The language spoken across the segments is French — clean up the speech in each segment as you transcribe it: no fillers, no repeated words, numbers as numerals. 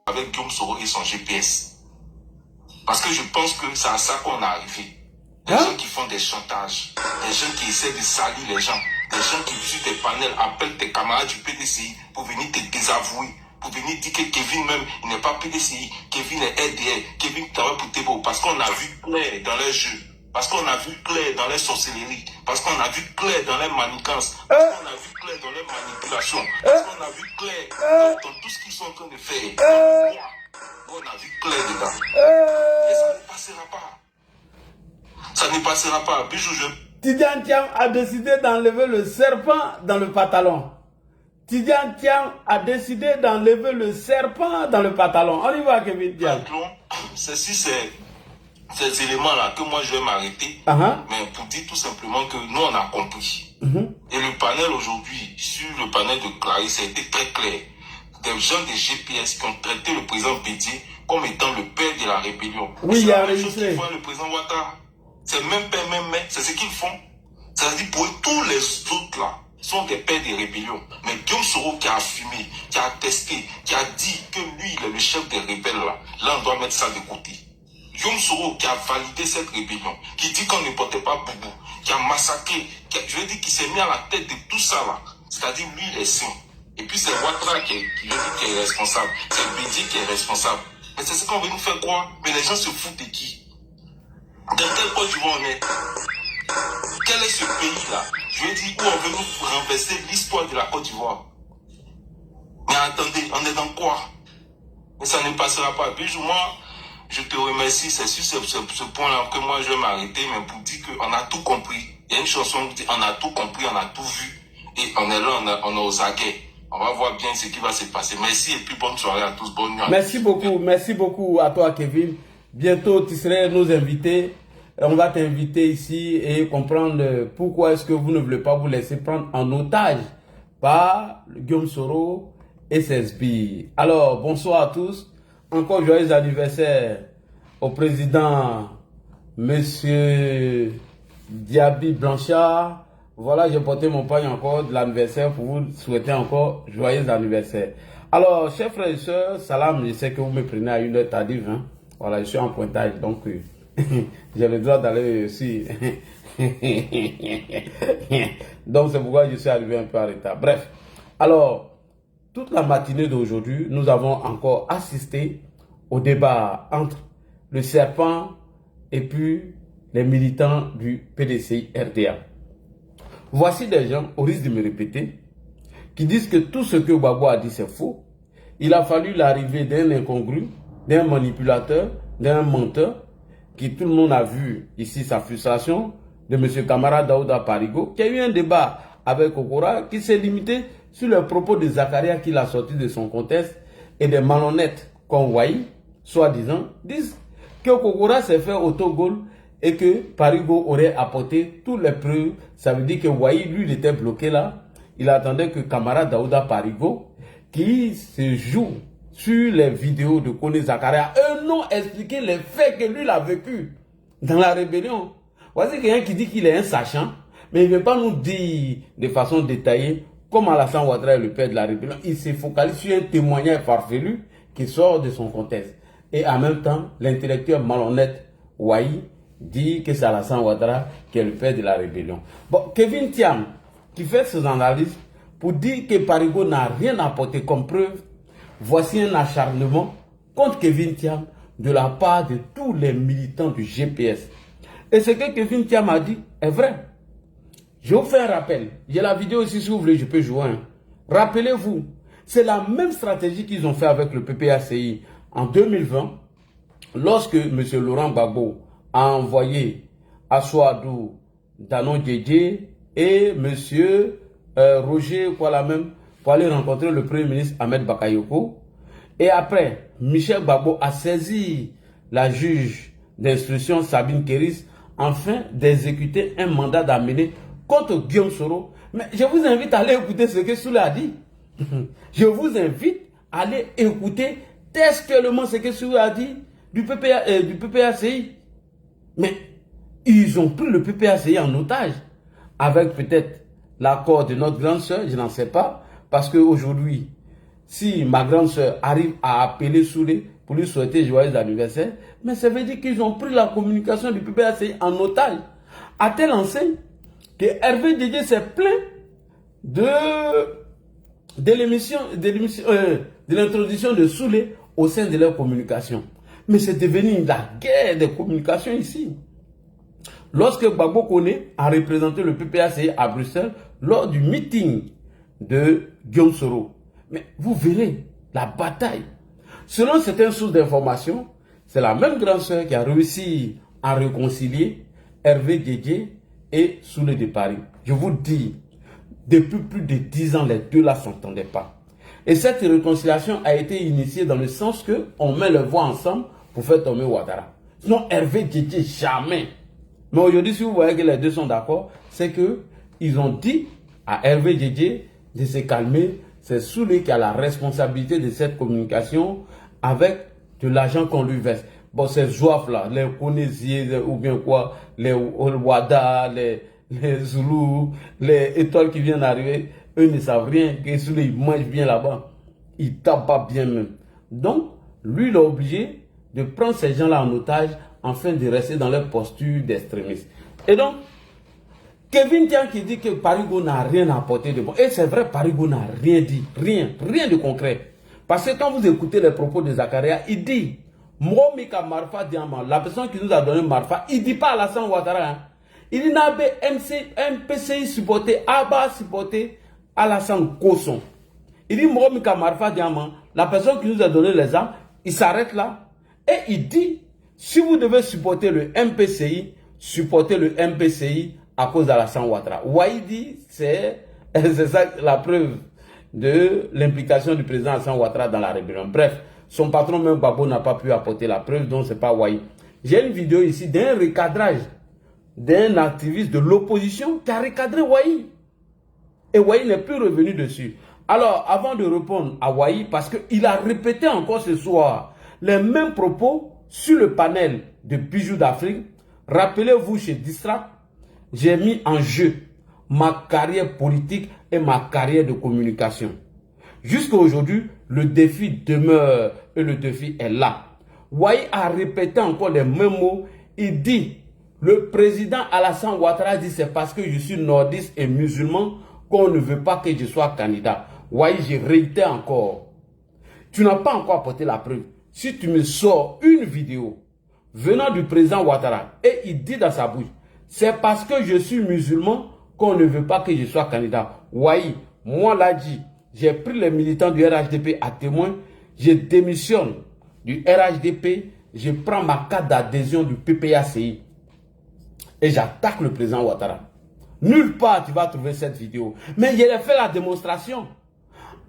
avec Guillaume Soro et son GPS. Parce que je pense que c'est à ça qu'on est arrivé. Des gens qui font des chantages, des gens qui essaient de salir les gens, des gens qui sur tes panels appellent tes camarades du PDCI pour venir te désavouer, pour venir dire que Kevin même, il n'est pas PDCI, Kevin est RDR, Kevin travaille pour Thébo, parce qu'on a vu clair dans les jeux, parce qu'on a vu clair dans les sorcelleries, parce qu'on a vu clair dans les manigances, parce qu'on a vu clair dans les manipulations, parce qu'on a vu clair dans tout ce qu'ils sont en train de faire. On a vu clair dedans. Et ça ne passera pas. Ça ne passera pas. Bijou, Tidiane Thiam a décidé d'enlever le serpent dans le pantalon. Tidiane Thiam a décidé d'enlever le serpent dans le pantalon. On y va, Kevin Thiam. C'est si ces éléments-là que moi je vais m'arrêter. Mais pour dire tout simplement que nous, on a compris. Et le panel aujourd'hui, sur le panel de Clarisse, ça a été très clair. Des gens des GPS qui ont traité le président Bédié comme étant le père de la rébellion. Oui, il y a enregistré. Le président Ouattara. C'est même père, même mère, c'est ce qu'ils font. C'est-à-dire pour eux, tous les autres là sont des pères des rébellions. Mais Guillaume Soro qui a affirmé, qui a attesté, qui a dit que lui, il est le chef des rebelles là on doit mettre ça de côté. Guillaume Soro qui a validé cette rébellion, qui dit qu'on ne portait pas Boubou, qui a massacré, je veux dire, qui s'est mis à la tête de tout ça là. C'est-à-dire lui, il est saint. Et puis c'est Ouattara qui est responsable. C'est Bédié qui est responsable. Mais c'est ce qu'on veut nous faire croire. Mais les gens se foutent de qui? Dans quel Côte d'Ivoire on est? Quel est ce pays-là? Je veux dire, où on veut nous renverser l'histoire de la Côte d'Ivoire. Mais attendez, on est dans quoi? Mais ça ne passera pas. Bijou, moi, je te remercie. C'est sur ce point-là que moi je vais m'arrêter, mais pour dire qu'on a tout compris. Il y a une chanson qui dit on a tout compris, on a tout vu. Et on est là, on est aux aguets. On va voir bien ce qui va se passer. Merci et puis bonne soirée à tous. Bonne nuit. Merci beaucoup à toi, Kevin. Bientôt, tu serais nos invités. On va t'inviter ici et comprendre pourquoi est-ce que vous ne voulez pas vous laisser prendre en otage par Guillaume Soro et ses sbires. Alors, bonsoir à tous. Encore joyeux anniversaire au président Monsieur Diaby Blanchard. Voilà, j'ai porté mon pagne encore de l'anniversaire pour vous souhaiter encore joyeux anniversaire. Alors, chers frères et sœurs, salam, je sais que vous me prenez à une heure tardive. Voilà, je suis en pointage, donc j'ai le droit d'aller aussi. Donc, c'est pourquoi je suis arrivé un peu en retard. Bref, alors, toute la matinée d'aujourd'hui, nous avons encore assisté au débat entre le serpent et puis les militants du PDCI RDA. Voici des gens, au risque de me répéter, qui disent que tout ce que Gbagbo a dit c'est faux. Il a fallu l'arrivée d'un incongru, d'un manipulateur, d'un menteur, qui tout le monde a vu ici sa frustration, de M. Kamara Daouda Parigo, qui a eu un débat avec Kokora, qui s'est limité sur les propos de Zakaria qu'il a sorti de son contexte, et des malhonnêtes comme Waï, soi-disant, disent que Kokora s'est fait autogol et que Parigo aurait apporté toutes les preuves. Ça veut dire que Waï, lui, il était bloqué là. Il attendait que Kamara Daouda Parigo, qui se joue sur les vidéos de Kone Zakaria, eux n'ont expliqué les faits que lui il a vécu dans la rébellion. Voici quelqu'un qui dit qu'il est un sachant, mais il ne veut pas nous dire de façon détaillée comment Alassane Ouattara est le père de la rébellion. Il se focalise sur un témoignage farfelu qui sort de son contexte. Et en même temps, l'intellectuel malhonnête Waï dit que c'est Alassane Ouattara qui est le père de la rébellion. Bon, Kevin Thiam, qui fait ses analyses pour dire que Parigo n'a rien apporté comme preuve, voici un acharnement contre Kevin Thiam de la part de tous les militants du GPS. Et ce que Kevin Thiam a dit est vrai. Je vous fais un rappel. J'ai la vidéo aussi, si vous voulez, je peux jouer. Rappelez-vous, c'est la même stratégie qu'ils ont fait avec le PPACI en 2020, lorsque M. Laurent Gbagbo a envoyé Assoadou Danon Djedje et M. Roger même pour aller rencontrer le Premier ministre Ahmed Bakayoko. Et après, Michel Gbagbo a saisi la juge d'instruction Sabine Kéris afin d'exécuter un mandat d'amener contre Guillaume Soro. Mais je vous invite à aller écouter ce que Soule a dit. Je vous invite à aller écouter textuellement ce que Soule a dit du PPACI. Mais ils ont pris le PPACI en otage, avec peut-être l'accord de notre grande sœur, je n'en sais pas, parce qu'aujourd'hui, si ma grande soeur arrive à appeler Soulé pour lui souhaiter joyeux anniversaire, mais ça veut dire qu'ils ont pris la communication du PPACI en otage. À telle enseigne que Hervé Djedje s'est plaint de l'introduction de Soulé au sein de leur communication. Mais c'est devenu la guerre des communications ici. Lorsque Gbagbo Koné a représenté le PPACI à Bruxelles lors du meeting de Guillaume Soro, mais vous verrez la bataille. Selon certaines sources d'information, c'est la même grande sœur qui a réussi à réconcilier Hervé Djedje et Soulé de Paris. Je vous dis, depuis plus de 10 ans, les deux là ne s'entendaient pas. Et cette réconciliation a été initiée dans le sens qu'on met les voix ensemble pour faire tomber Ouattara. Sinon, Hervé Djedje, jamais. Mais aujourd'hui, si vous voyez que les deux sont d'accord, c'est qu'ils ont dit à Hervé Djedje de se calmer. C'est Soulé qui a la responsabilité de cette communication avec de l'argent qu'on lui verse. Bon, ces zouaves-là, les Konésiers ou bien quoi, les Wada, les Zoulous, les étoiles qui viennent d'arriver, eux ne savent rien, que Soulé il mange bien là-bas. Il tape pas bien même. Donc, lui, il est obligé de prendre ces gens-là en otage afin de rester dans leur posture d'extrémistes. Et donc, Kevin Tian qui dit que Parigo n'a rien apporté de bon. Et c'est vrai, Parigo n'a rien dit. Rien de concret. Parce que quand vous écoutez les propos de Zakaria, il dit, Momika Marfa Diamant, la personne qui nous a donné Marfa, il ne dit pas Alassane Ouattara. Hein. Il dit Nabe MPCI supporté, Abba supporté Alassane Kosson. Il dit Momika Marfa Diamant, la personne qui nous a donné les armes, il s'arrête là. Et il dit, si vous devez supporter le MPCI, supportez le MPCI à cause d'Alassane Ouattara. Ouahi dit, c'est ça la preuve de l'implication du président Alassane Ouattara dans la rébellion. Bref, son patron même Babo n'a pas pu apporter la preuve, donc c'est pas Ouahi. J'ai une vidéo ici d'un recadrage d'un activiste de l'opposition qui a recadré Ouahi. Et Ouahi n'est plus revenu dessus. Alors, avant de répondre à Ouahi, parce qu'il a répété encore ce soir les mêmes propos sur le panel de Bijoux d'Afrique, rappelez-vous chez Distract, j'ai mis en jeu ma carrière politique et ma carrière de communication. Jusqu'à aujourd'hui, le défi demeure et le défi est là. Ouahi a répété encore les mêmes mots. Il dit, le président Alassane Ouattara dit c'est parce que je suis nordiste et musulman qu'on ne veut pas que je sois candidat. Ouahi, je réitère encore. Tu n'as pas encore apporté la preuve. Si tu me sors une vidéo venant du président Ouattara et il dit dans sa bouche, c'est parce que je suis musulman qu'on ne veut pas que je sois candidat. Ouahi, moi l'a dit, j'ai pris les militants du RHDP à témoin, je démissionne du RHDP, je prends ma carte d'adhésion du PPACI et j'attaque le président Ouattara. Nulle part tu vas trouver cette vidéo. Mais j'ai fait la démonstration.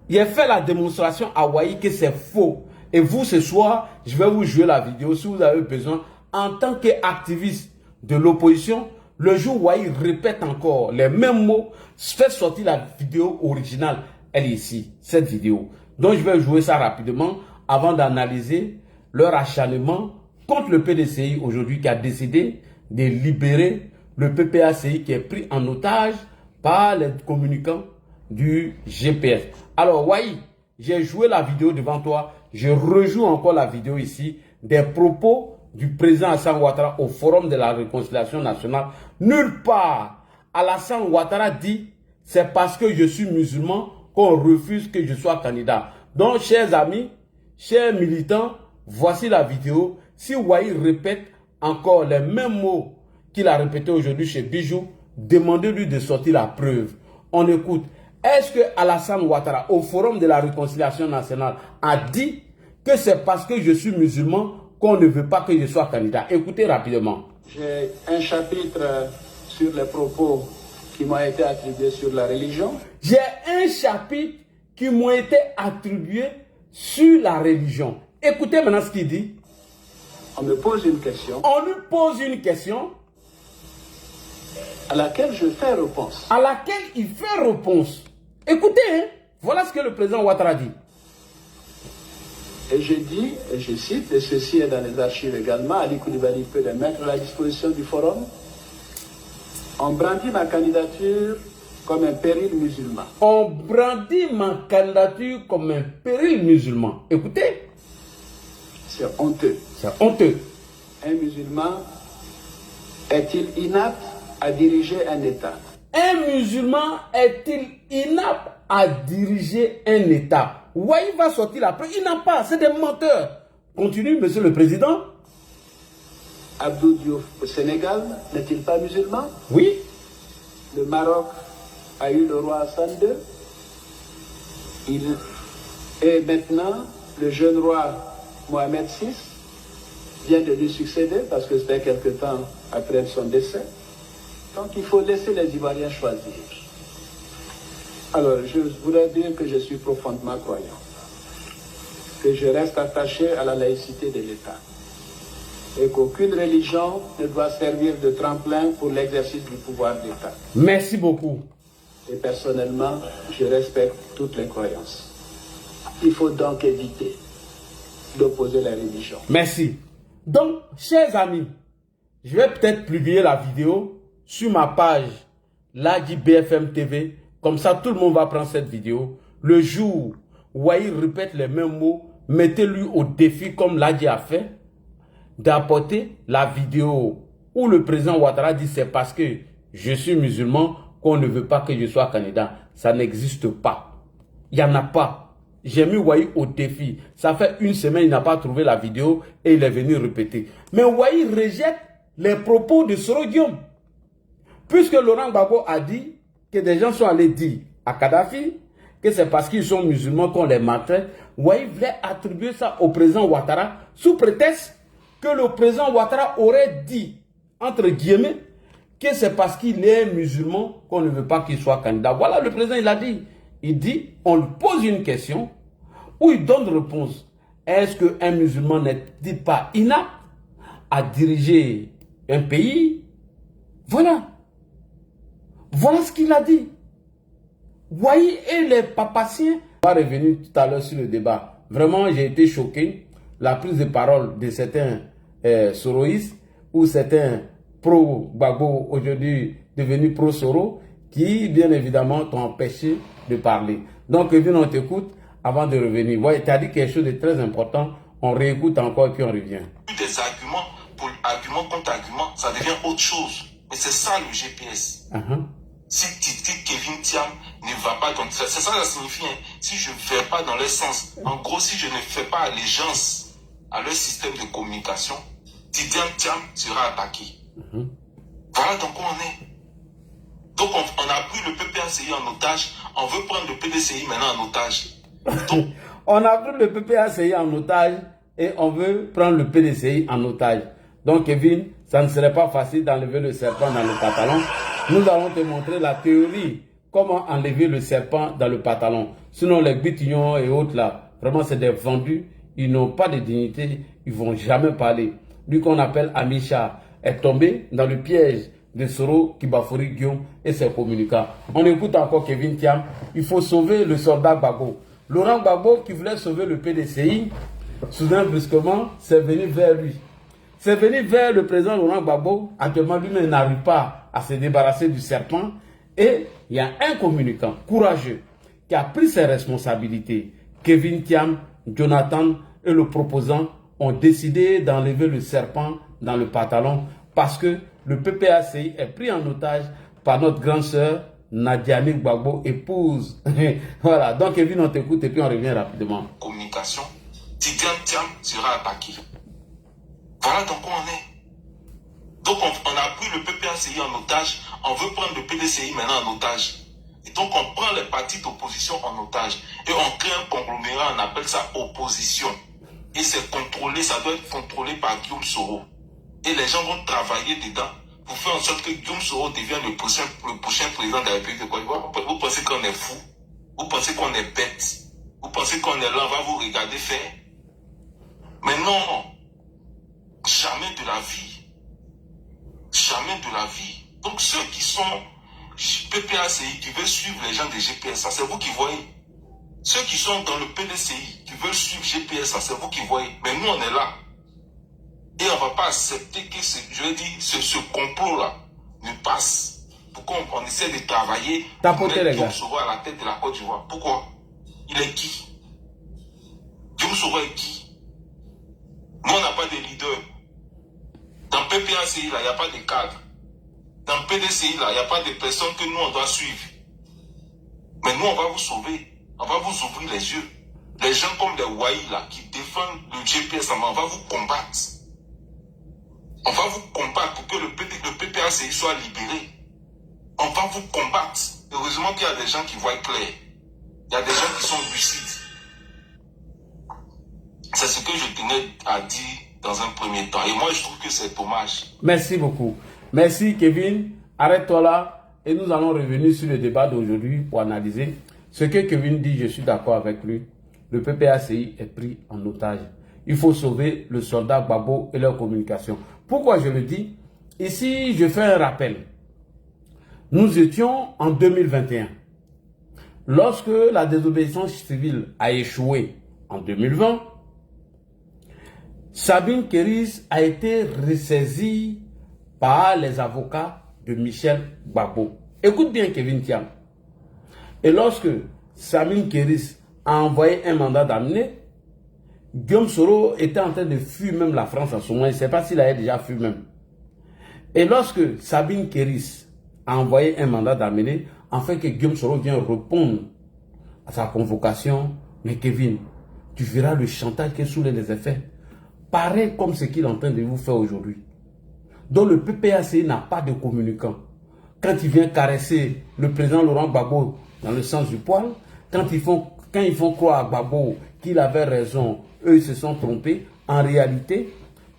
J'ai fait la démonstration à Ouahi que c'est faux. Et vous, ce soir, je vais vous jouer la vidéo si vous avez besoin. En tant qu'activiste de l'opposition, le jour où Ouahi répète encore les mêmes mots, fait sortir la vidéo originale. Elle est ici, cette vidéo. Donc, je vais jouer ça rapidement avant d'analyser leur acharnement contre le PDCI aujourd'hui qui a décidé de libérer le PPACI qui est pris en otage par les communicants du GPS. Alors, Ouahi, j'ai joué la vidéo devant toi. Je rejoue encore la vidéo ici des propos du président Alassane Ouattara au Forum de la Réconciliation Nationale. Nulle part, Alassane Ouattara dit c'est parce que je suis musulman qu'on refuse que je sois candidat. Donc, chers amis, chers militants, voici la vidéo. Si Ouahi répète encore les mêmes mots qu'il a répété aujourd'hui chez Bijoux, demandez-lui de sortir la preuve. On écoute. Est-ce que Alassane Ouattara, au Forum de la Réconciliation Nationale, a dit que c'est parce que je suis musulman qu'on ne veut pas que je sois candidat? Écoutez rapidement. J'ai un chapitre sur les propos qui m'ont été attribués sur la religion. J'ai un chapitre qui m'ont été attribués sur la religion. Écoutez maintenant ce qu'il dit. On me pose une question. On lui pose une question. À laquelle je fais réponse. À laquelle il fait réponse. Écoutez, hein, voilà ce que le président Ouattara dit. Et je dis, et je cite, et ceci est dans les archives également, Ali Koulibaly peut les mettre à la disposition du forum. On brandit ma candidature comme un péril musulman. On brandit ma candidature comme un péril musulman. Écoutez. C'est honteux. C'est honteux. Un musulman est-il inapte à diriger un État? Un musulman est-il inapte à diriger un État? Ouahi va sortir après. Il n'a pas. C'est des menteurs. Continue, monsieur le président. Abdou Diouf au Sénégal n'est-il pas musulman? Oui. Le Maroc a eu le roi Hassan II. Et maintenant, le jeune roi Mohamed VI vient de lui succéder parce que c'était quelque temps après son décès. Donc il faut laisser les Ivoiriens choisir. Alors je voudrais dire que je suis profondément croyant, que je reste attaché à la laïcité de l'État et qu'aucune religion ne doit servir de tremplin pour l'exercice du pouvoir d'État. Merci beaucoup. Et personnellement, je respecte toutes les croyances. Il faut donc éviter d'opposer les religions. Merci. Donc, chers amis, je vais peut-être publier la vidéo sur ma page Ladji BFM TV. Comme ça, tout le monde va prendre cette vidéo. Le jour où Ouahi répète les mêmes mots, mettez-lui au défi comme Ladji a fait, d'apporter la vidéo où le président Ouattara dit c'est parce que je suis musulman qu'on ne veut pas que je sois candidat. Ça n'existe pas. Il n'y en a pas. J'ai mis Ouahi au défi. Ça fait une semaine, il n'a pas trouvé la vidéo et il est venu répéter. Mais Ouahi rejette les propos de Soro Guillaume. Puisque Laurent Gbagbo a dit que des gens sont allés dire à Kadhafi que c'est parce qu'ils sont musulmans qu'on les maltraite. Ouahi voulait attribuer ça au président Ouattara sous prétexte que le président Ouattara aurait dit, entre guillemets, que c'est parce qu'il est musulman qu'on ne veut pas qu'il soit candidat. Voilà, le président, il a dit. Il dit, on lui pose une question où il donne réponse. Est-ce qu'un musulman n'est pas inapte à diriger un pays? Voilà. Voilà ce qu'il a dit. Ouahi et les papaciens. On va revenir tout à l'heure sur le débat. Vraiment, j'ai été choqué. La prise de parole de certains soroïstes ou certains pro-Gbagbo aujourd'hui devenus pro-Soro qui, bien évidemment, t'ont empêché de parler. Donc, Kevin, on t'écoute avant de revenir. Ouais, tu as dit quelque chose de très important. On réécoute encore et puis on revient. Des arguments, pour argument contre argument, ça devient autre chose. Mais c'est ça le GPS. Si Titi Kevin Thiam ne va pas dans... C'est ça que ça signifie. Hein. Si je ne vais pas dans leur sens. En gros, si je ne fais pas allégeance à leur système de communication, Titi Thiam sera attaqué. Voilà donc où on est. Donc on a pris le PPACI en otage. On veut prendre le PDCI maintenant en otage. Donc, on a pris le PPACI en otage et on veut prendre le PDCI en otage. Donc Kevin, ça ne serait pas facile d'enlever le serpent dans le pantalon. Nous allons te montrer la théorie. Comment enlever le serpent dans le pantalon. Sinon les Bitillons et autres là, vraiment c'est des vendus. Ils n'ont pas de dignité. Ils ne vont jamais parler. Lui qu'on appelle Amisha est tombé dans le piège de Soro Kibafori Guillaume et ses communicants. On écoute encore Kevin Thiam. Il faut sauver le soldat Gbagbo. Laurent Gbagbo qui voulait sauver le PDCI, soudain brusquement, c'est venu vers lui. C'est venu vers le président Laurent Gbagbo. Actuellement, lui-même n'arrive pas à se débarrasser du serpent. Et il y a un communicant courageux qui a pris ses responsabilités. Kevin Thiam, Jonathan et le proposant ont décidé d'enlever le serpent dans le pantalon parce que le PPACI est pris en otage par notre grande sœur Nadiane Gbagbo, épouse. Voilà, donc Kevin, on t'écoute et puis on revient rapidement. Communication, Tidiane Thiam sera attaqué. Voilà donc où on est. Donc on a pris le PPACI en otage, on veut prendre le PDCI maintenant en otage. Et donc on prend les partis d'opposition en otage et on crée un conglomérat, on appelle ça opposition. Et c'est contrôlé, ça doit être contrôlé par Guillaume Soro. Et les gens vont travailler dedans pour faire en sorte que Guillaume Soro devienne le prochain président de la République de Côte d'Ivoire. Vous pensez qu'on est fou? Vous pensez qu'on est bête? Vous pensez qu'on est là, on va vous regarder faire? Mais non, jamais de la vie. Jamais de la vie. Donc ceux qui sont PPACI, qui veulent suivre les gens de GPS, ça c'est vous qui voyez. Ceux qui sont dans le PDCI, qui veulent suivre GPS, ça c'est vous qui voyez. Mais nous on est là. Et on ne va pas accepter que ce complot-là ne passe. Pourquoi on essaie de travailler Tapotez, pour les mettre gars. Guillaume Soro à la tête de la Côte d'Ivoire? Pourquoi? Il est qui? Guillaume Soro est qui? Nous, on n'a pas de leader. Dans PPACI, là, il n'y a pas de cadre. Dans PDCI, là, il n'y a pas de personnes que nous, on doit suivre. Mais nous, on va vous sauver. On va vous ouvrir les yeux. Les gens comme les Wai, là, qui défendent le GPS, on va vous combattre. On va vous combattre pour que le PPACI soit libéré. On va vous combattre. Heureusement qu'il y a des gens qui voient clair. Il y a des gens qui sont lucides. C'est ce que je tenais à dire dans un premier temps. Et moi, je trouve que c'est dommage. Merci beaucoup. Merci Kevin. Arrête-toi là et nous allons revenir sur le débat d'aujourd'hui pour analyser ce que Kevin dit. Je suis d'accord avec lui. Le PPACI est pris en otage. Il faut sauver le soldat Gbagbo et leur communication. Pourquoi je le dis? Ici, je fais un rappel. Nous étions en 2021. Lorsque la désobéissance civile a échoué en 2020, Sabine Keris a été ressaisie par les avocats de Michel Gbagbo. Écoute bien Kevin Thiam. Et lorsque Sabine Keris a envoyé un mandat d'amener, Guillaume Soro était en train de fuir même la France en ce moment. Je ne sais pas s'il avait déjà fui même. Et lorsque Sabine Keris a envoyé un mandat d'amener, afin que Guillaume Soro vienne répondre à sa convocation, mais Kevin, tu verras le chantage qui est sous les effets. Pareil comme ce qu'il est en train de vous faire aujourd'hui. Donc le PPACI n'a pas de communicant. Quand il vient caresser le président Laurent Gbagbo dans le sens du poil, quand ils font croire à Gbagbo qu'il avait raison, eux ils se sont trompés. En réalité,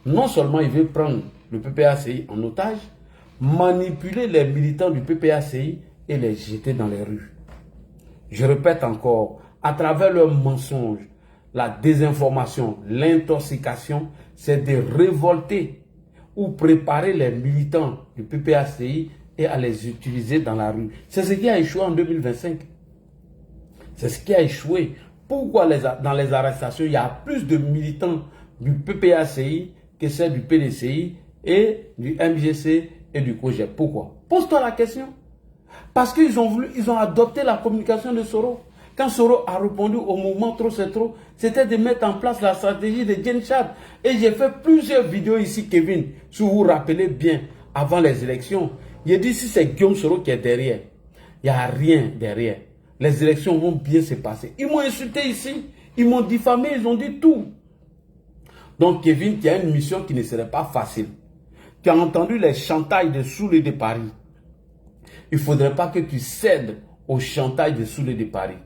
non seulement il veut prendre le PPACI en otage, manipuler les militants du PPACI et les jeter dans les rues. Je répète encore, à travers leurs mensonges, la désinformation, l'intoxication, c'est de révolter ou préparer les militants du PPACI et à les utiliser dans la rue. C'est ce qui a échoué en 2025. C'est ce qui a échoué. Pourquoi dans les arrestations, il y a plus de militants du PPACI que celles du PDCI et du MGC et du COJEP? Pourquoi? Pose-toi la question. Parce qu'ils ont adopté la communication de Soro. Quand Soro a répondu au mouvement Trop c'est trop, c'était de mettre en place la stratégie de Jen Chad. Et j'ai fait plusieurs vidéos ici, Kevin, si vous vous rappelez bien, avant les élections. J'ai dit si c'est Guillaume Soro qui est derrière, il n'y a rien derrière. Les élections vont bien se passer. Ils m'ont insulté ici, ils m'ont diffamé, ils ont dit tout. Donc Kevin, tu as une mission qui ne serait pas facile. Tu as entendu les chantages de Soulé de Paris. Il ne faudrait pas que tu cèdes au chantage de Soulé de Paris.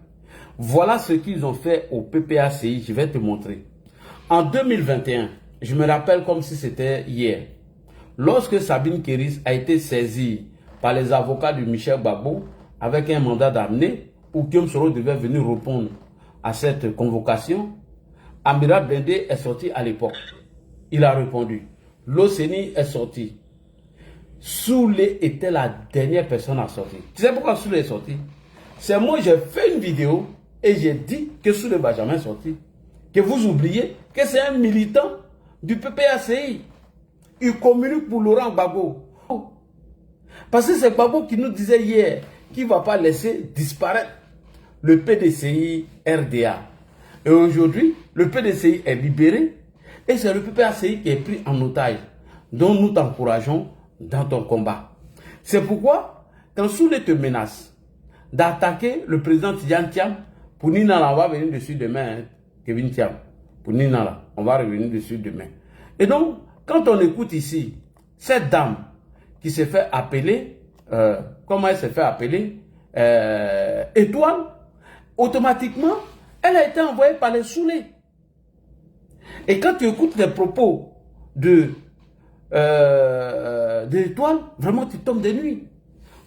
Voilà ce qu'ils ont fait au PPACI, je vais te montrer. En 2021, je me rappelle comme si c'était hier, lorsque Sabine Keris a été saisie par les avocats de Michel Gbagbo avec un mandat d'amener où Guillaume Soro devait venir répondre à cette convocation, Amira Blindé est sorti à l'époque. Il a répondu. L'OCENI est sorti. Soulé était la dernière personne à sortir. Tu sais pourquoi Soulé est sorti? C'est moi, j'ai fait une vidéo et j'ai dit que Soulé ne va jamais sortir. Que vous oubliez que c'est un militant du PPACI. Il communique pour Laurent Gbagbo. Parce que c'est Gbagbo qui nous disait hier qu'il ne va pas laisser disparaître le PDCI RDA. Et aujourd'hui, le PDCI est libéré et c'est le PPACI qui est pris en otage. Donc nous t'encourageons dans ton combat. C'est pourquoi, quand Soulé te menace d'attaquer le président Tidjane Thiam, pour Ninala, on va venir dessus demain, hein, Kevin Thiam. Pour Ninala, on va revenir dessus demain. Et donc, quand on écoute ici, cette dame qui s'est fait appeler, comment elle s'est fait appeler, Étoile, automatiquement, elle a été envoyée par les Soulé. Et quand tu écoutes les propos d'Étoile, vraiment tu tombes de nuit.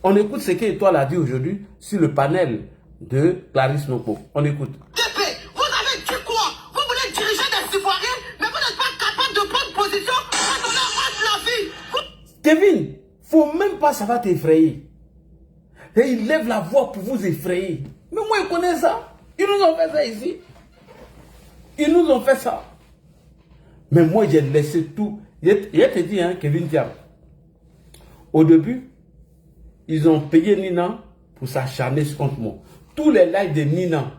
On écoute ce qu'Étoile a dit aujourd'hui sur le panel de Clarisse Noko. On écoute. Vous avez dit quoi? Vous voulez diriger des Ivoiriens, mais vous n'êtes pas capable de prendre position quand on leur la vie. Kevin, faut même pas, ça va t'effrayer. Et il lève la voix pour vous effrayer. Mais moi, je connais ça. Ils nous ont fait ça ici. Ils nous ont fait ça. Mais moi, j'ai laissé tout. Je te dis, hein, Kevin Thiam, au début, ils ont payé Nina pour s'acharner contre moi. Tous les lives de Nina,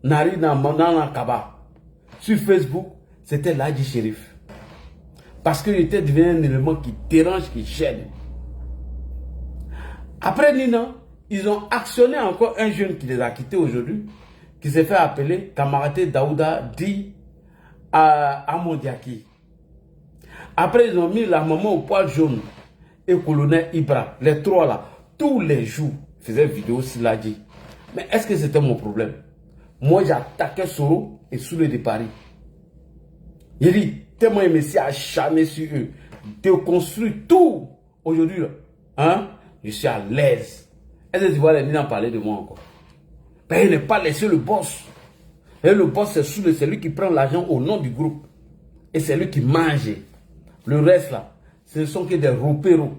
Narina, Manana, Kaba, sur Facebook, c'était l'Adji Shérif. Parce qu'il était devenu un élément qui dérange, qui gêne. Après Nina, ils ont actionné encore un jeune qui les a quittés aujourd'hui, qui s'est fait appeler Kamaraté Daouda dit à Mondiaki. Après, ils ont mis la maman au poil jaune et colonel Ibra, les trois là, tous les jours, faisaient vidéo sur l'Adji. Mais est-ce que c'était mon problème? Moi, j'attaquais Soro et Soulé de Paris. Il dit, tellement il s'est acharné sur eux, de construire tout. Aujourd'hui, hein, je suis à l'aise. Est-ce que tu vois les Nina parler de moi encore? Ben, il n'est pas laissé le boss. Et le boss, c'est Soulé, c'est lui qui prend l'argent au nom du groupe. Et c'est lui qui mange. Le reste là, ce ne sont que des ropéros.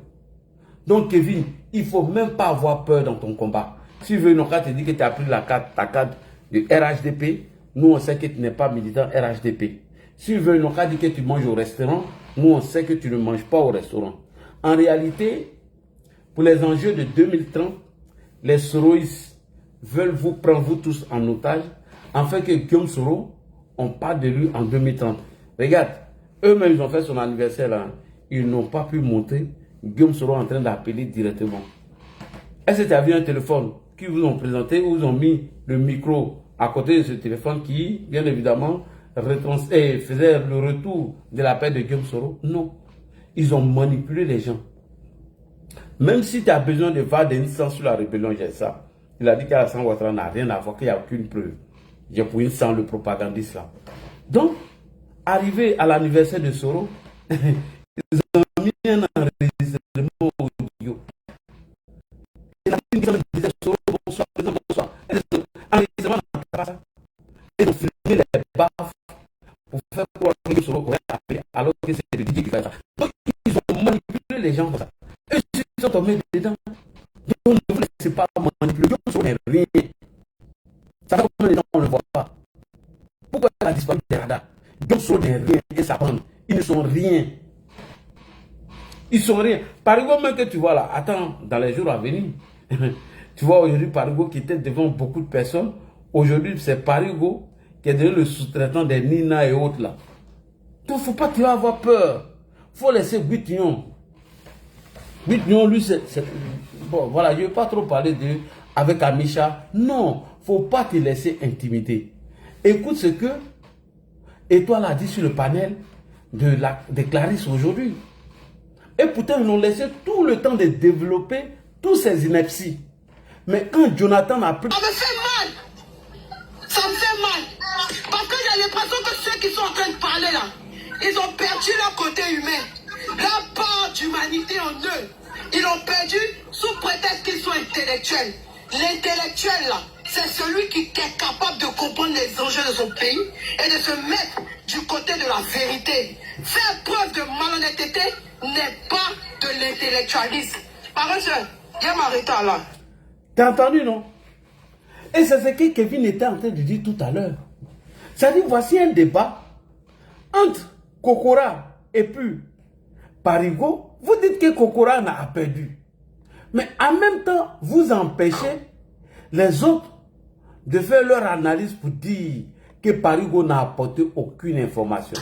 Donc Kevin, il ne faut même pas avoir peur dans ton combat. Si Venoka te dit que tu as pris ta carte de RHDP, nous on sait que tu n'es pas militant RHDP. Si Venoka dit que tu manges au restaurant, nous on sait que tu ne manges pas au restaurant. En réalité, pour les enjeux de 2030, les Soroïs veulent vous prendre vous tous en otage, afin que Guillaume Soro, on parle de lui en 2030. Regarde, eux-mêmes ils ont fait son anniversaire là, ils n'ont pas pu monter Guillaume Soro en train d'appeler directement. Est-ce que tu as vu un téléphone qui vous ont présenté, où ils ont mis le micro à côté de ce téléphone qui, bien évidemment, faisait le retour de l'appel de Guillaume Soro? Non. Ils ont manipulé les gens. Même si tu as besoin de voir des instances sur la rébellion, j'ai ça. Il a dit qu'Alassane Ouattara n'a rien à voir, qu'il n'y a aucune preuve. J'ai pour une sang le propagandiste là. Donc, arrivé à l'anniversaire de Soro, ils ont mis un enregistrement audio. Et la personne disait Soro, bonsoir, président, bonsoir. Enregistrement n'a pas ça. Ils ont filmé les baffes pour faire croire que Soro aurait appelé alors que c'est le DJ qui fait ça. Donc, ils ont manipulé les gens comme ça. Eux, ils sont tombés dedans. Donc, ne vous laissez pas manipuler. Soro n'est rien. Ça fait combien de temps on ne le voit pas? Pourquoi il a disparu des radars? Donc, Soro n'est rien et ça prend. Ils ne sont rien. Ils sont rien. Parigo même que tu vois là, attends, dans les jours à venir, tu vois aujourd'hui Parigo qui était devant beaucoup de personnes. Aujourd'hui, c'est Parigo qui est devenu le sous-traitant des Nina et autres là. Donc, il ne faut pas avoir peur. Il faut laisser Guignon. Guignon, lui, c'est... Bon, voilà, je ne vais pas trop parler avec Amisha. Non, il ne faut pas te laisser intimider. Écoute ce que Étoile a dit sur le panel de Clarisse aujourd'hui. Et pourtant, ils ont laissé tout le temps de développer tous ces inepties. Mais quand Jonathan a pris... Ça me fait mal. Ça me fait mal. Parce que j'ai l'impression que ceux qui sont en train de parler là, ils ont perdu leur côté humain. La part d'humanité en eux. Ils l'ont perdu sous prétexte qu'ils sont intellectuels. L'intellectuel là, c'est celui qui est capable de comprendre les enjeux de son pays et de se mettre du côté de la vérité. Faire preuve de malhonnêteté n'est pas de l'intellectualisme. Par exemple, il y a Marita là. T'as entendu, non? Et c'est ce que Kevin était en train de dire tout à l'heure. C'est-à-dire, voici un débat entre Kokora et puis Parigo. Vous dites que Kokora n'a perdu. Mais en même temps, vous empêchez les autres de faire leur analyse pour dire que Parigo n'a apporté aucune information.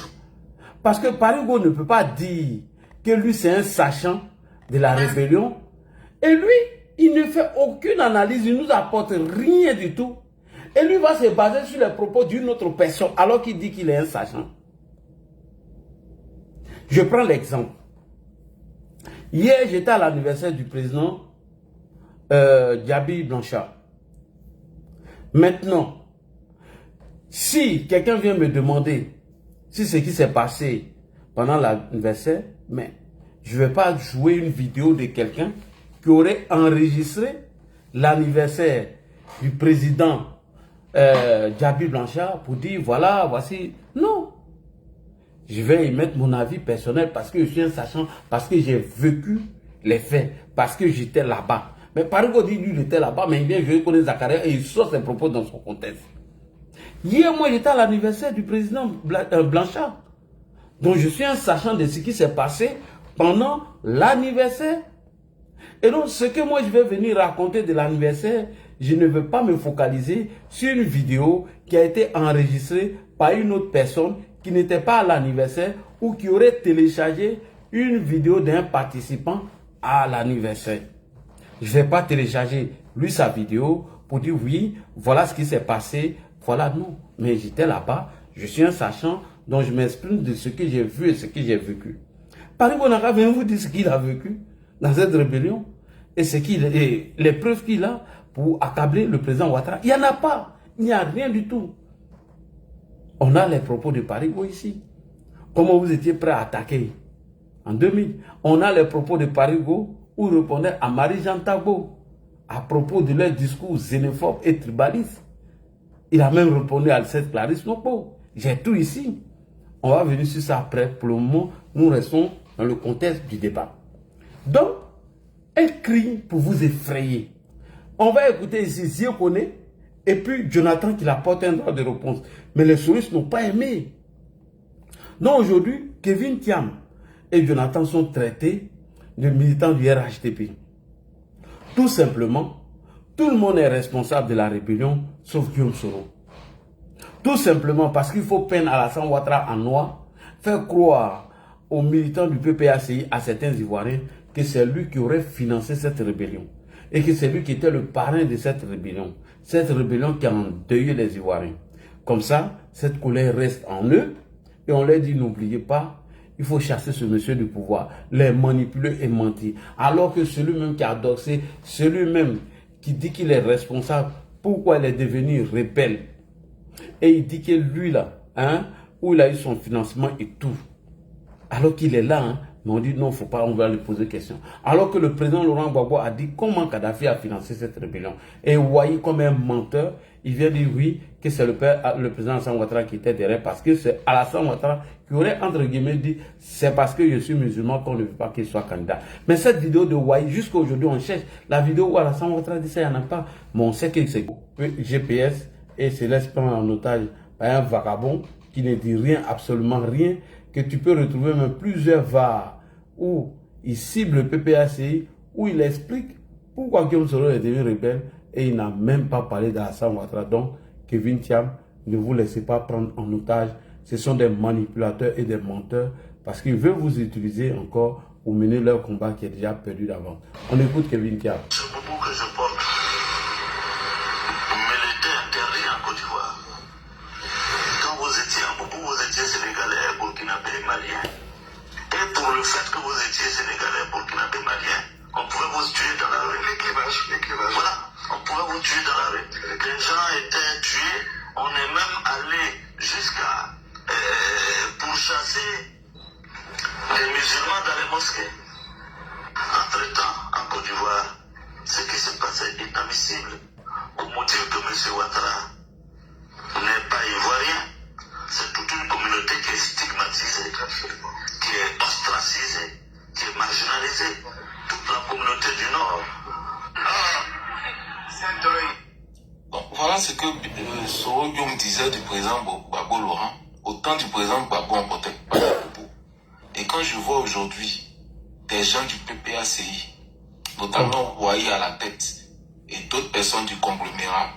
Parce que Parigo ne peut pas dire que lui c'est un sachant de la rébellion. Et lui, il ne fait aucune analyse, il ne nous apporte rien du tout. Et lui va se baser sur les propos d'une autre personne alors qu'il dit qu'il est un sachant. Je prends l'exemple. Hier, j'étais à l'anniversaire du président Djabi Blanchard. Maintenant, si quelqu'un vient me demander si ce qui s'est passé pendant l'anniversaire, mais je ne vais pas jouer une vidéo de quelqu'un qui aurait enregistré l'anniversaire du président Djabi Blanchard pour dire voilà, voici. Non. Je vais y mettre mon avis personnel parce que je suis un sachant, parce que j'ai vécu les faits, parce que j'étais là-bas. Mais Parigo dit lui, il était là-bas, mais il vient jouer connaître Zakaria et il sort ses propos dans son contexte. Hier, moi, j'étais à l'anniversaire du président Blanchard. Donc, je suis un sachant de ce qui s'est passé pendant l'anniversaire Et donc, ce que moi je vais venir raconter de l'anniversaire, je ne veux pas me focaliser sur une vidéo qui a été enregistrée par une autre personne qui n'était pas à l'anniversaire ou qui aurait téléchargé une vidéo d'un participant à l'anniversaire. Je ne vais pas télécharger lui sa vidéo pour dire oui, voilà ce qui s'est passé, voilà non. Mais j'étais là-bas, je suis un sachant, donc je m'exprime de ce que j'ai vu et ce que j'ai vécu. Parigo Naka vient vous dire ce qu'il a vécu dans cette rébellion et les preuves qu'il a pour accabler le président Ouattara. Il n'y en a pas, il n'y a rien du tout. On a les propos de Parigo ici. Comment vous étiez prêt à attaquer en 2000. On a les propos de Parigo où il répondait à Marie-Jeanne Tagbo à propos de leur discours xénophobe et tribaliste. Il a même répondu à cette Clarisse Nopo. J'ai tout ici. On va venir sur ça après. Pour le moment, nous restons dans le contexte du débat. Donc, elle crie pour vous effrayer. On va écouter ici Ziokone et puis Jonathan qui apporte un droit de réponse. Mais les souristes n'ont pas aimé. Donc aujourd'hui, Kevin Thiam et Jonathan sont traités de militants du RHDP. Tout simplement, tout le monde est responsable de la rébellion, sauf Guillaume Soro. Tout simplement parce qu'il faut peindre Alassane Ouattara en noir, faire croire aux militants du PPACI, à certains Ivoiriens, que c'est lui qui aurait financé cette rébellion. Et que c'est lui qui était le parrain de cette rébellion. Cette rébellion qui a endeuillé les Ivoiriens. Comme ça, cette colère reste en eux. Et on leur dit, n'oubliez pas, il faut chasser ce monsieur du pouvoir, les manipuler et mentir. Alors que celui-même qui a doxé, celui-même qui dit qu'il est responsable, pourquoi il est devenu rebelle. Et il dit que lui là, où il a eu son financement et tout. Alors qu'il est là, mais on dit non, faut pas, on va lui poser question. Alors que le président Laurent Gbagbo a dit comment Kadhafi a financé cette rébellion. Et voyez comme un menteur, il vient dire oui, que c'est le président Alassane Ouattara qui était derrière, parce que c'est Alassane Ouattara qui aurait entre guillemets dit c'est parce que je suis musulman qu'on ne veut pas qu'il soit candidat. Mais cette vidéo de Wai, jusqu'à aujourd'hui on cherche la vidéo où Alassane Ouattara dit ça, il n'y en a pas. Mais on sait que c'est GPS et se laisse prendre en otage par un vagabond qui ne dit rien, absolument rien, que tu peux retrouver même plusieurs VAR où il cible le PPACI, où il explique pourquoi Guillaume Soro est devenu rebelle et il n'a même pas parlé d'Alassane Ouattara. Donc, Kevin Thiam, ne vous laissez pas prendre en otage. Ce sont des manipulateurs et des menteurs parce qu'ils veulent vous utiliser encore pour mener leur combat qui est déjà perdu d'avance. On écoute Kevin Thiam. Ce propos que je porte me l'était interdit en Côte d'Ivoire. Quand vous étiez en Boubou, vous étiez sénégalais, burkinabé, malien. Et pour le fait que vous étiez sénégalais, burkinabé, malien, on pouvait vous tuer dans la rue. L'éclivage. Voilà, on pouvait vous tuer dans la rue. Les gens étaient tués. On est même allé jusqu'à pourchasser les musulmans dans les mosquées. Entre-temps, en Côte d'Ivoire, ce qui se passait est inadmissible. Au motif que M. Ouattara n'est pas ivoirien, c'est toute une communauté qui est stigmatisée, qui est ostracisée, qui est marginalisée. Toute la communauté du Nord. Donc, voilà ce que Soro Guillaume disait du président Gbagbo Laurent. Au temps du président Gbagbo, on ne portait pas de propos. Et quand je vois aujourd'hui des gens du PPACI, notamment Ouahi à la tête, et d'autres personnes du conglomérat,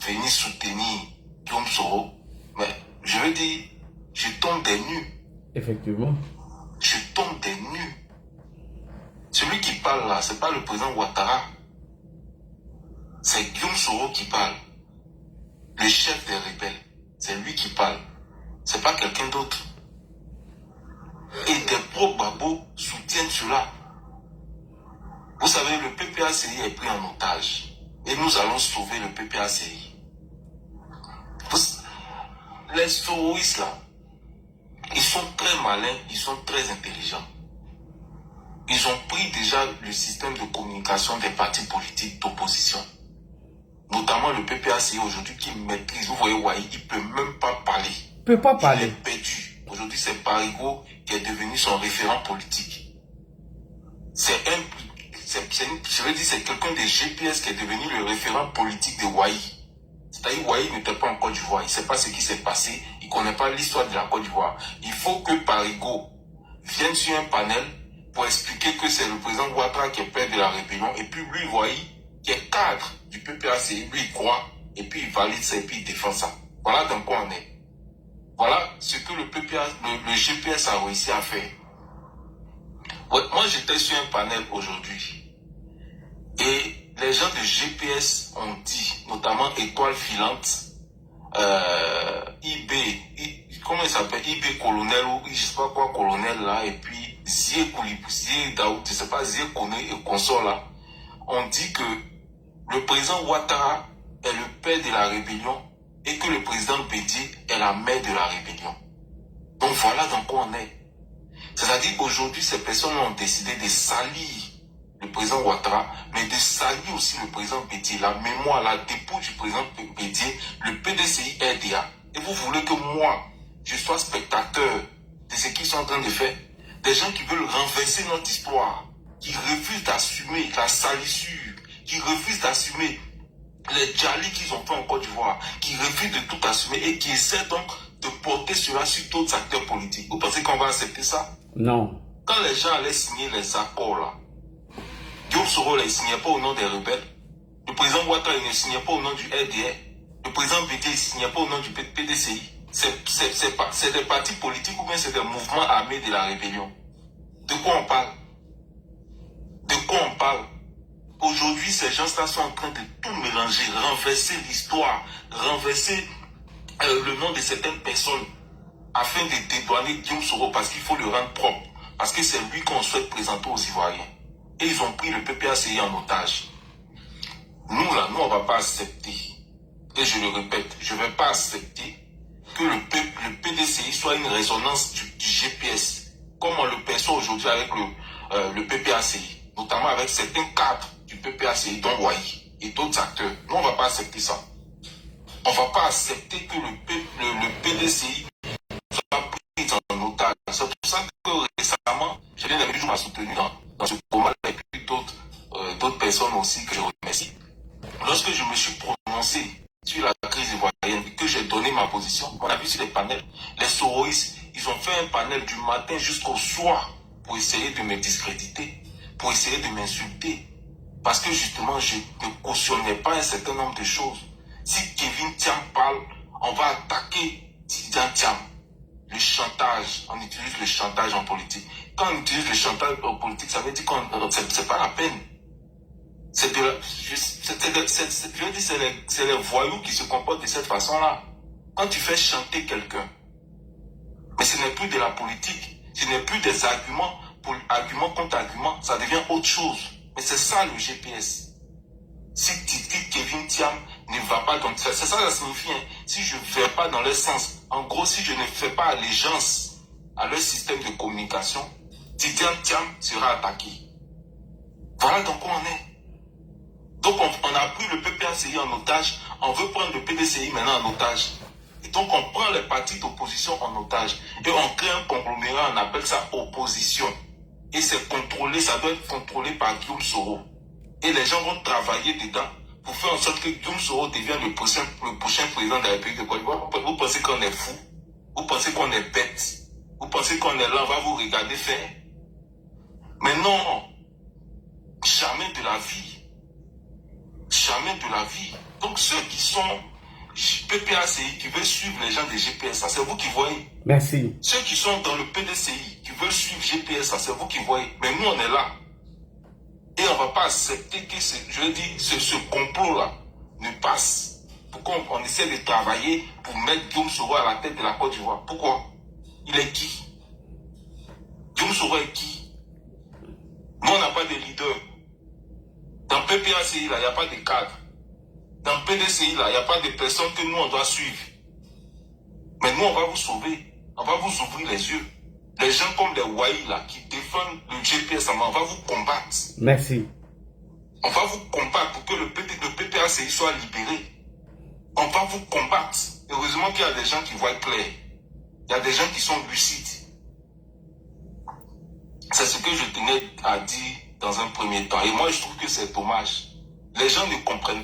venir soutenir Guillaume Soro, mais je veux dire, je tombe des nues. Effectivement. Je tombe des nues. Celui qui parle là, c'est pas le président Ouattara. C'est Guillaume Soro qui parle. Le chef des rebelles. C'est lui qui parle. C'est pas quelqu'un d'autre. Et des pro-Gbagbo soutiennent cela. Vous savez, le PPACI est pris en otage. Et nous allons sauver le PPACI. Les soroistes là, ils sont très malins, ils sont très intelligents. Ils ont pris déjà le système de communication des partis politiques d'opposition. Notamment le PPACI aujourd'hui qui maîtrise. Vous voyez, Ouahi, il ne peut même pas parler. Il ne peut pas parler. Il est perdu. Aujourd'hui, c'est Parigo qui est devenu son référent politique. C'est quelqu'un de GPS qui est devenu le référent politique de Ouahi. C'est-à-dire Ouahi n'était pas en Côte d'Ivoire. Il ne sait pas ce qui s'est passé. Il ne connaît pas l'histoire de la Côte d'Ivoire. Il faut que Parigo vienne sur un panel pour expliquer que c'est le président Ouattara qui est père de la rébellion. Et puis lui, vous voyez, qui est cadre du PPACI, lui, il croit, et puis il valide ça, et puis il défend ça. Voilà dans quoi on est. Voilà ce que le GPS a réussi à faire. Ouais, moi, j'étais sur un panel aujourd'hui. Et les gens de GPS ont dit, notamment Étoile Filante, comment il s'appelle, IB Colonel, ou je sais pas quoi, Colonel là, et puis Zié Daoud, je sais pas, Zié Kone et consort là, on dit que le président Ouattara est le père de la rébellion et que le président Bédié est la mère de la rébellion. Donc voilà dans quoi on est. C'est-à-dire qu'aujourd'hui, ces personnes ont décidé de salir le président Ouattara, mais de salir aussi le président Bédié, la mémoire, la dépôt du président Bédié, le PDCI RDA. Et vous voulez que moi, je sois spectateur de ce qu'ils sont en train de faire? Des gens qui veulent renverser notre histoire, qui refusent d'assumer la salissure, qui refusent d'assumer les djalis qu'ils ont fait en Côte d'Ivoire, qui refusent de tout assumer et qui essaient donc de porter cela sur d'autres acteurs politiques. Vous pensez qu'on va accepter ça? Non. Quand les gens allaient signer les accords là, Guillaume Soro ne signait pas au nom des rebelles. Le président Ouattara ne signait pas au nom du RDR. Le président Bédié ne signait pas au nom du PDCI. C'est des partis politiques ou bien c'est des mouvements armés de la rébellion. De quoi on parle? De quoi on parle? Aujourd'hui, ces gens-là sont en train de tout mélanger, renverser l'histoire, renverser le nom de certaines personnes afin de dédouaner Guillaume Soro parce qu'il faut le rendre propre. Parce que c'est lui qu'on souhaite présenter aux Ivoiriens. Et ils ont pris le PPACI en otage. Nous, là, nous, on ne va pas accepter. Et je le répète, je ne vais pas accepter que le PDCI soit une résonance du GPS, comme on le perçoit aujourd'hui avec le PPACI, notamment avec certains cadres du PPACI, dont Ouahi et d'autres acteurs. Nous, on ne va pas accepter ça. On ne va pas accepter que le PDCI soit pris en otage. C'est pour ça que récemment, j'ai bien aimé, je m'a soutenu dans ce combat et puis d'autres personnes aussi que je remercie. Lorsque je me suis prononcé sur la crise ivoirienne et que j'ai donné ma position, on a vu sur les panels, les soroïstes, ils ont fait un panel du matin jusqu'au soir pour essayer de me discréditer, pour essayer de m'insulter. Parce que justement, je ne cautionnais pas un certain nombre de choses. Si Kevin Thiam parle, on va attaquer Tidiane Thiam. Le chantage, on utilise le chantage en politique. Quand on utilise le chantage en politique, ça veut dire que c'est pas la peine. C'est les voyous qui se comportent de cette façon-là. Quand tu fais chanter quelqu'un, mais ce n'est plus de la politique, ce n'est plus des arguments, pour argument contre argument, ça devient autre chose. Mais c'est ça le GPS. Si Kevin Thiam ne va pas dans... C'est ça que ça signifie. Hein. Si je ne vais pas dans leur sens, en gros, si je ne fais pas allégeance à leur système de communication, Tidiane Thiam sera attaqué. Voilà donc où on est. Donc on a pris le PPACI en otage, on veut prendre le PDCI maintenant en otage. Et donc on prend les partis d'opposition en otage. Et on crée un conglomérat, on appelle ça opposition. Et c'est contrôlé, ça doit être contrôlé par Guillaume Soro. Et les gens vont travailler dedans pour faire en sorte que Guillaume Soro devienne le prochain président de la République de Côte d'Ivoire. Vous pensez qu'on est fou? Vous pensez qu'on est bête? Vous pensez qu'on est là, on va vous regarder faire? Mais non, jamais de la vie. Jamais de la vie. Donc ceux qui sont PPACI, qui veulent suivre les gens des GPS, c'est vous qui voyez. Merci. Ceux qui sont dans le PDCI, qui veulent suivre GPS, c'est vous qui voyez. Mais nous, on est là. Et on ne va pas accepter que ce complot-là ne passe. Pourquoi on essaie de travailler pour mettre Guillaume Soro à la tête de la Côte d'Ivoire? Pourquoi? Il est qui? Guillaume Soro est qui? Nous, on n'a pas de leader. Dans PPACI, là, il n'y a pas de cadre. Dans PDCI, là, il n'y a pas de personnes que nous, on doit suivre. Mais nous, on va vous sauver. On va vous ouvrir les yeux. Les gens comme les Ouahi, là, qui défendent le GPS, on va vous combattre. Merci. On va vous combattre pour que le PPACI soit libéré. On va vous combattre. Heureusement qu'il y a des gens qui voient clair. Il y a des gens qui sont lucides. C'est ce que je tenais à dire dans un premier temps. Et moi, je trouve que c'est dommage. Les gens ne comprennent